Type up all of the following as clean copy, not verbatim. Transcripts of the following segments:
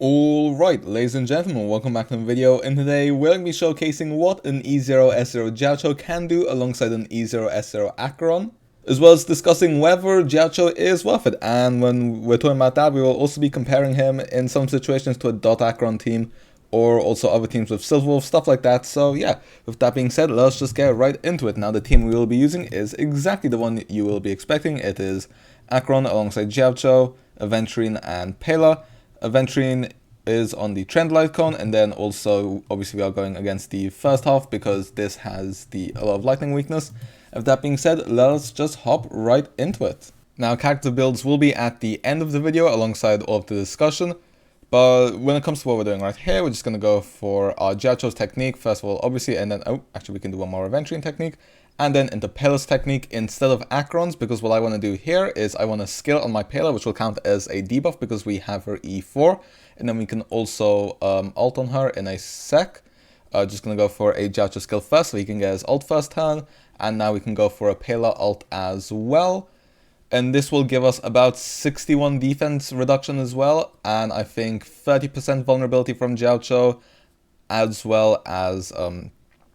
Alright, ladies and gentlemen, welcome back to the video, and today we're going to be showcasing what an E0S0 Jiaoqiu can do alongside an E0S0 Acheron, as well as discussing whether Jiaoqiu is worth it. And when we're talking about that, we will also be comparing him in some situations to a Dot Acheron team, or also other teams with Silverwolf, stuff like that. So yeah, with that being said, let's just get right into it. Now the team we will be using is exactly the one you will be expecting. It is Acheron alongside Jiaoqiu, aventurine, and pela. Aventurine is on the trend light cone, and then also obviously we are going against the first half because this has a lot of lightning weakness. With that being said, let's just hop right into it. Now character builds will be at the end of the video alongside all of the discussion, but when it comes to what we're doing right here, we're just going to go for our Jiaoqiu's technique first of all, obviously, and then actually we can do one more aventurine technique, and then into Pela's technique instead of Acheron's, because what I want to do here is I want to skill on my Pela, which will count as a debuff because we have her E4, and then we can also ult on her in a sec. Just going to go for a Jiaoqiu skill first so he can get his ult first turn, and now we can go for a Pela ult as well. And this will give us about 61 defense reduction as well, and I think 30% vulnerability from Jiaoqiu, as well as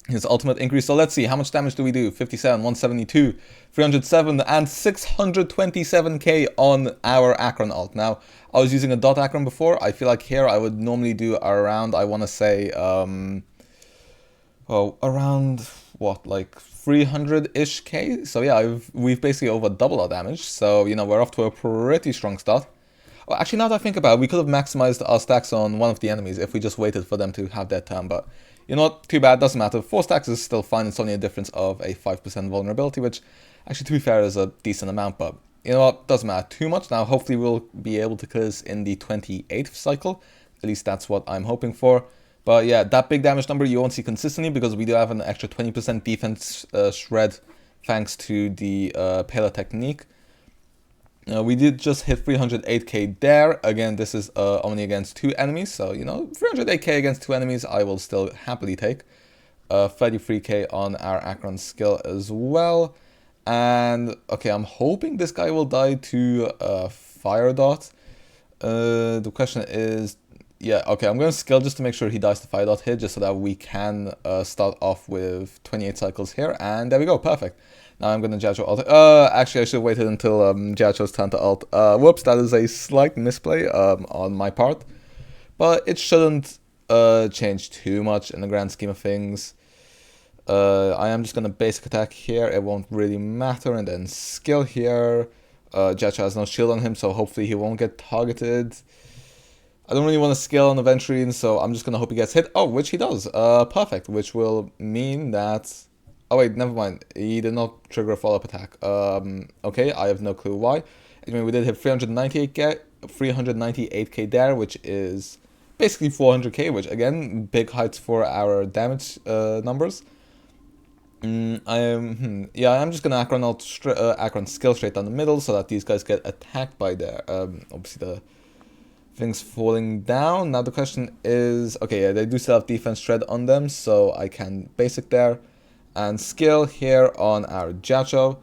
his ultimate increase. So let's see, how much damage do we do? 57, 172, 307, and 627k on our Acheron ult. Now, I was using a Dot Acheron before. I feel like here I would normally do around, I want to say, around, what, like 300-ish k? So yeah, we've basically over doubled our damage. So, you know, we're off to a pretty strong start. Well, actually, now that I think about it, we could have maximized our stacks on one of the enemies if we just waited for them to have their turn, but you know what, too bad, doesn't matter. 4 stacks is still fine, it's only a difference of a 5% vulnerability, which actually, to be fair, is a decent amount, but you know what, doesn't matter too much. Now, hopefully we'll be able to clear this in the 28th cycle, at least that's what I'm hoping for. But yeah, that big damage number you won't see consistently because we do have an extra 20% defense shred thanks to the Pela technique. We did just hit 308k there. Again, this is only against 2 enemies, so you know, 308k against 2 enemies I will still happily take. 33k on our Acheron skill as well. And okay, I'm hoping this guy will die to fire dot. The question is, yeah, okay, I'm going to skill just to make sure he dies to fire dot here, just so that we can start off with 28 cycles here, and there we go, perfect. Now I'm going to Jiaoqiu ult. Actually, I should have waited until Jiaoqiu's turn to ult. Whoops, that is a slight misplay on my part, but it shouldn't change too much in the grand scheme of things. I am just going to basic attack here, it won't really matter, and then skill here. Jiaoqiu has no shield on him, so hopefully he won't get targeted. I don't really want to scale on aventurine, so I'm just going to hope he gets hit. Oh, which he does. Perfect, which will mean that... Oh wait, never mind. He did not trigger a follow-up attack. Okay, I have no clue why. Anyway, we did hit 398k there, which is basically 400k, which again, big heights for our damage numbers. I'm just gonna Acheron skill straight down the middle so that these guys get attacked by their obviously the things falling down. Now the question is, okay, yeah, they do still have defense shred on them, so I can basic there and skill here on our Jiaoqiu.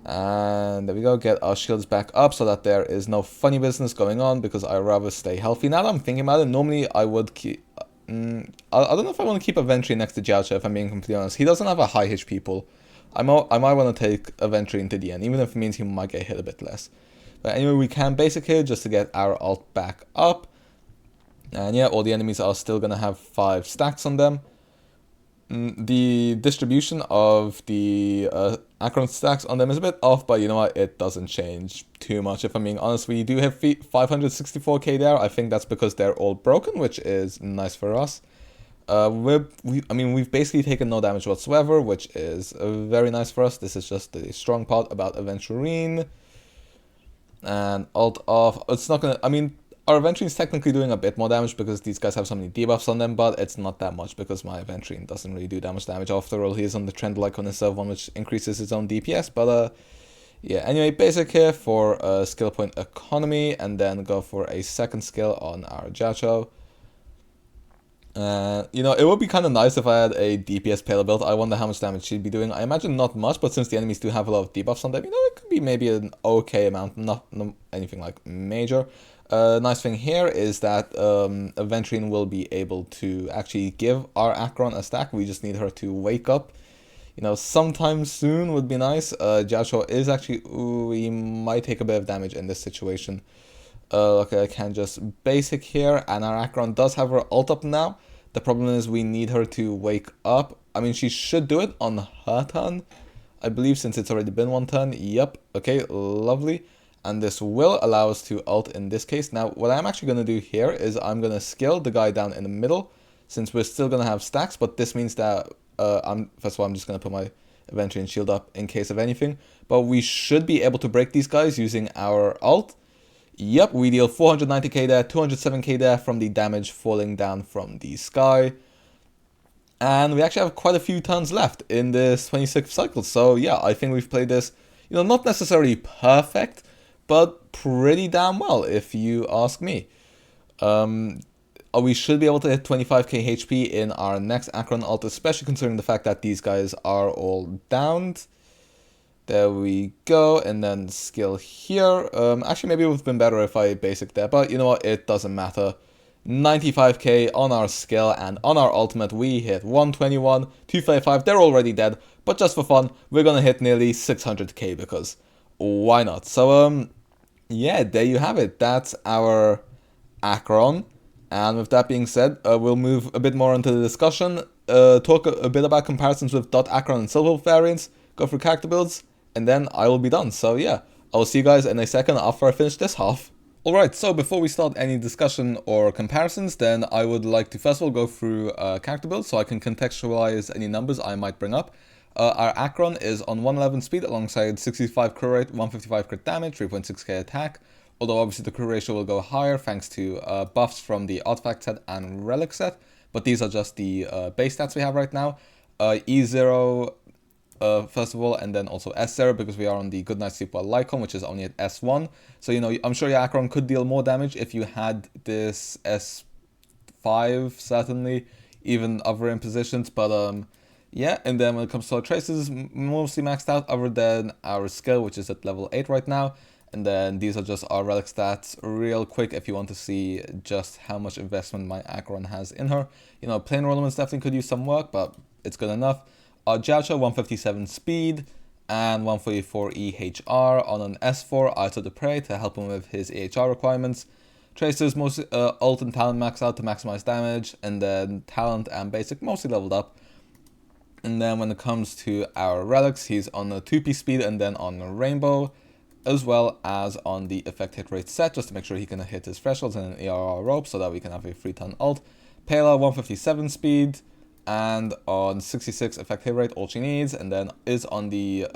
And there we go, get our shields back up so that there is no funny business going on because I'd rather stay healthy. Now that I'm thinking about it, normally I would keep... I don't know if I want to keep aventurine next to Jiaoqiu, if I'm being completely honest. He doesn't have a high HP pool. I might want to take aventurine to the end, even if it means he might get hit a bit less. But anyway, we can basic here just to get our ult back up. And yeah, all the enemies are still going to have 5 stacks on them. The distribution of the Acheron stacks on them is a bit off, but you know what, it doesn't change too much. If I'm being honest, we do have 564k there. I think that's because they're all broken, which is nice for us. We've basically taken no damage whatsoever, which is very nice for us. This is just the strong part about aventurine. And ult off. It's not gonna... I mean, our aventurine is technically doing a bit more damage because these guys have so many debuffs on them, but it's not that much because my aventurine doesn't really do that much damage. After all, he is on the trend icon instead of one which increases his own DPS, but yeah, anyway, basic here for skill point economy, and then go for a second skill on our Jiaoqiu. You know, it would be kind of nice if I had a DPS Pela build. I wonder how much damage she'd be doing. I imagine not much, but since the enemies do have a lot of debuffs on them, you know, it could be maybe an okay amount, not anything like major. Nice thing here is that aventurine will be able to actually give our Acheron a stack. We just need her to wake up. You know, sometime soon would be nice. Jiaoqiu is actually... Ooh, he might take a bit of damage in this situation. Okay, I can just basic here, and our Acheron does have her ult up now. The problem is we need her to wake up. I mean, she should do it on her turn, I believe, since it's already been one turn. Yep, okay, lovely. And this will allow us to ult in this case. Now, what I'm actually going to do here is I'm going to skill the guy down in the middle, since we're still going to have stacks, but this means that, first of all, I'm just going to put my aventurine shield up in case of anything. But we should be able to break these guys using our ult. Yep, we deal 490k there, 207k there from the damage falling down from the sky. And we actually have quite a few turns left in this 26th cycle. So yeah, I think we've played this, you know, not necessarily perfect, but pretty damn well, if you ask me. We should be able to hit 25k HP in our next Acheron ult, especially considering the fact that these guys are all downed. There we go, and then skill here. Actually, maybe it would have been better if I basic there, but you know what, it doesn't matter. 95k on our skill, and on our ultimate we hit 121, 235, they're already dead, but just for fun, we're gonna hit nearly 600k, because why not? So, yeah, there you have it. That's our Acheron. And with that being said, we'll move a bit more into the discussion, talk a bit about comparisons with Acheron and Silver variants, go through character builds, and then I will be done. So yeah, I'll see you guys in a second after I finish this half. Alright, so before we start any discussion or comparisons, then I would like to first of all go through character builds so I can contextualize any numbers I might bring up. Our Acheron is on 111 speed alongside 65 crit rate, 155 crit damage, 3.6k attack. Although obviously the crit ratio will go higher thanks to buffs from the artifact set and relic set. But these are just the base stats we have right now. E0 first of all, and then also S0 because we are on the Good Night Sleep Well Lycon, which is only at S1. So, you know, I'm sure your Acheron could deal more damage if you had this S5, certainly, even other impositions. But yeah, and then when it comes to our traces, mostly maxed out other than our skill, which is at level 8 right now. And then these are just our relic stats real quick if you want to see just how much investment my Acheron has in her. You know, plain ornaments definitely could use some work, but it's good enough. Our Jiaoqiu, 157 speed and 144 EHR on an S4 Eye of the Prey to help him with his EHR requirements. Tracers, mostly ult and talent max out to maximize damage, and then talent and basic mostly leveled up. And then when it comes to our relics, he's on a 2-piece speed and then on a rainbow, as well as on the effect hit rate set, just to make sure he can hit his thresholds and an ERR rope so that we can have a 3-turn ult. Pela, 157 speed, and on 66 effect hit rate, all she needs, and then is on the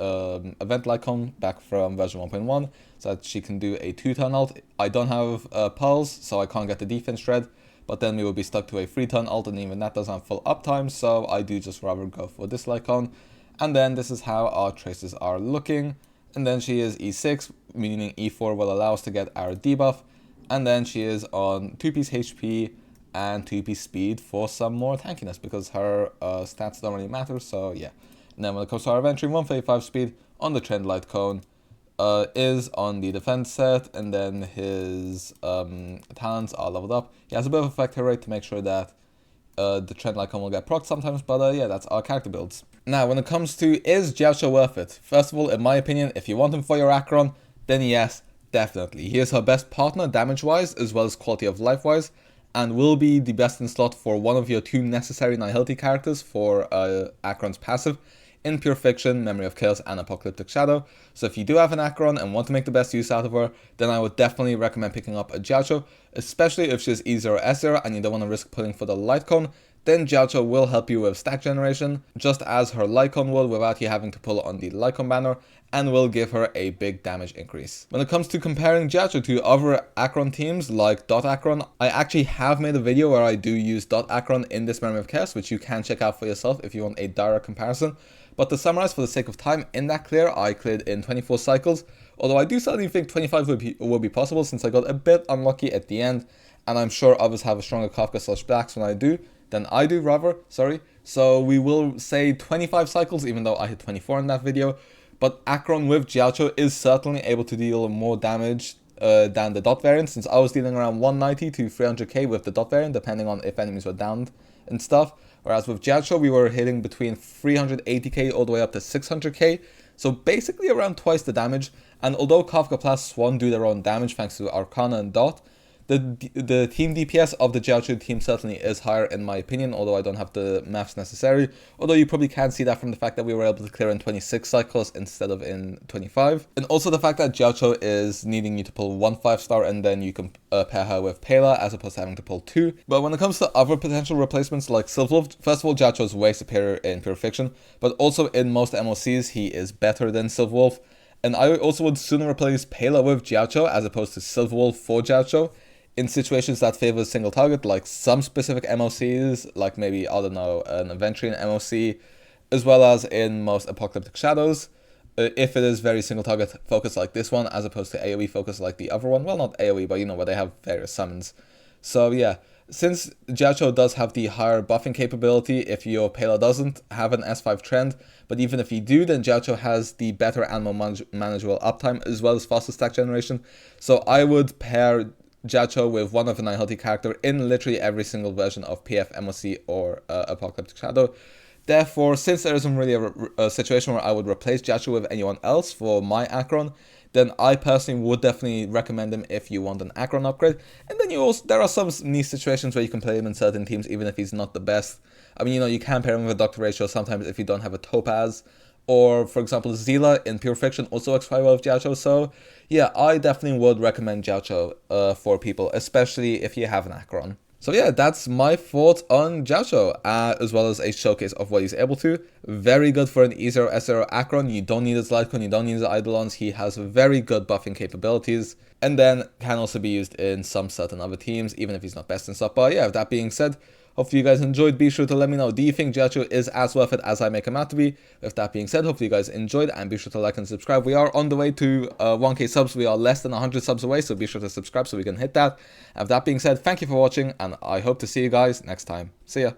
event Lycon back from version 1.1, so that she can do a 2-turn ult. I don't have Pearls, so I can't get the defense shred, but then we will be stuck to a 3-turn ult, and even that doesn't have full uptime, so I do just rather go for this Lycon. And then this is how our traces are looking. And then she is E6, meaning E4 will allow us to get our debuff. And then she is on 2-piece HP and 2-piece speed for some more tankiness, because her stats don't really matter, so yeah. And then when it comes to our aventurine, 135 speed on the trend light cone, is on the defense set, and then his talents are leveled up. He has a bit of effect hit rate to make sure that the trend light cone will get procced sometimes, but yeah, that's our character builds. Now, when it comes to is Jiaoqiu worth it? First of all, in my opinion, if you want him for your Acheron, then yes, definitely. He is her best partner damage-wise, as well as quality of life-wise, and will be the best in slot for one of your 2 necessary Nihility characters for Acheron's passive, in Pure Fiction, Memory of Chaos, and Apocalyptic Shadow. So if you do have an Acheron and want to make the best use out of her, then I would definitely recommend picking up a Jiaoqiu, especially if she's E0S0 and you don't want to risk pulling for the light cone. Then Jiaoqiu will help you with stack generation, just as her Lycon will without you having to pull on the Lycon banner, and will give her a big damage increase. When it comes to comparing Jiaoqiu to other Acheron teams like Acheron, I actually have made a video where I do use Acheron in this Memory of Chaos, which you can check out for yourself if you want a direct comparison. But to summarize for the sake of time, in that clear, I cleared in 24 cycles, although I do certainly think 25 will be possible since I got a bit unlucky at the end, and I'm sure others have a stronger Kafka/Blacks than I do, sorry. So we will say 25 cycles, even though I hit 24 in that video. But Acheron with Jiaoqiu is certainly able to deal more damage than the dot variant, since I was dealing around 190 to 300k with the dot variant, depending on if enemies were downed and stuff. Whereas with Jiaoqiu, we were hitting between 380k all the way up to 600k. So basically around twice the damage. And although Kafka plus Swan do their own damage thanks to Arcana and Dot, the team DPS of the Jiaoqiu team certainly is higher in my opinion, although I don't have the maths necessary. Although you probably can see that from the fact that we were able to clear in 26 cycles instead of in 25. And also the fact that Jiaoqiu is needing you to pull 1 5-star and then you can pair her with Pela as opposed to having to pull 2. But when it comes to other potential replacements like Silverwolf, first of all, Jiaoqiu is way superior in Pure Fiction, but also in most MOCs he is better than Silverwolf. And I also would sooner replace Pela with Jiaoqiu as opposed to Silverwolf for Jiaoqiu in situations that favor single target, like some specific MOCs, like maybe, I don't know, an aventurine MOC, as well as in most apocalyptic shadows, if it is very single target focused like this one, as opposed to AoE focused like the other one. Well, not AoE, but you know, where they have various summons. So yeah, since Jiaoqiu does have the higher buffing capability if your Pela doesn't have an S5 trend, but even if you do, then Jiaoqiu has the better and more manageable uptime as well as faster stack generation. So I would pair Jiaoqiu with one of the 9 character in literally every single version of PF, MOC, or Apocalyptic Shadow. Therefore, since there isn't really a situation where I would replace Jiaoqiu with anyone else for my Acheron, then I personally would definitely recommend him if you want an Acheron upgrade. And then there are some niche situations where you can play him in certain teams even if he's not the best. I mean, you know, you can pair him with a Dr. Ratio sometimes if you don't have a Topaz. Or, for example, Zila in Pure Fiction also works quite well with Jiaoqiu. So, yeah, I definitely would recommend Jiaoqiu for people, especially if you have an Acheron. So yeah, that's my thoughts on Jiaoqiu, as well as a showcase of what he's able to. Very good for an E0S0 Acheron. You don't need his Lightcoin, you don't need his Eidolons. He has very good buffing capabilities. And then can also be used in some certain other teams, even if he's not best and stuff. But yeah, with that being said, hopefully you guys enjoyed. Be sure to let me know, do you think Jiaoqiu is as worth it as I make him out to be? With that being said, hopefully you guys enjoyed, and be sure to like and subscribe. We are on the way to 1k subs. We are less than 100 subs away, so be sure to subscribe so we can hit that. And with that being said, thank you for watching, and I hope to see you guys next time. See ya.